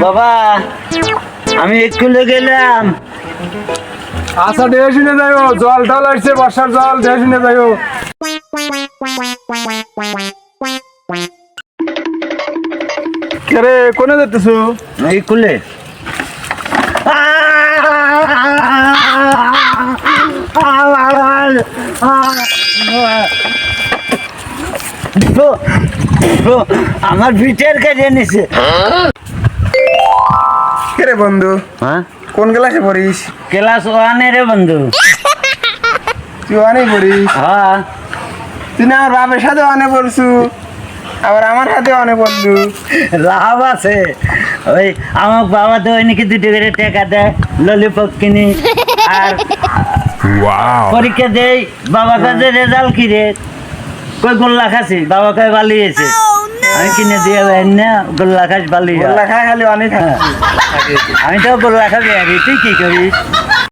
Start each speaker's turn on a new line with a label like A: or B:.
A: বাবা আমি স্কুলে গেলাম।
B: আচ্ছা দেখে শুনে যাইও, জল টল আসছে, বর্ষার জল, দেখে শুনে যাইও। কে কোনে যেতেছো?
A: স্কুলে আমার ভিটের কাজে নিছে।
B: কে রে বন্ধু?
A: হ্যাঁ
B: কোন ক্লাসে পড়িস?
A: ক্লাস ওয়ানে রে বন্ধু।
B: তুই অনেক পড়িস?
A: হ্যাঁ
B: তুই না আমার বাবার সাথে অনেক পড়ছু, আবার আমার সাথে অনেক পড়ছু।
A: লাভ আছে। ওই আমার বাবা তো ওই নাকি 2 করে টাকা দেয়, ললিপপ কিনি আর পরীক্ষা দেই। বাবা কাছে রেজাল্ট কি রে, কই গোল্লা খাসি, বাবা কয় বালিয়েছে। আমি কিনে দিয়ে না গোল্লা খাস বালি।
B: গোল্লা খাই খালি অনেক খাচ্ছি।
A: আমি তো গোল্লা খাবি আর তুই কি করিস?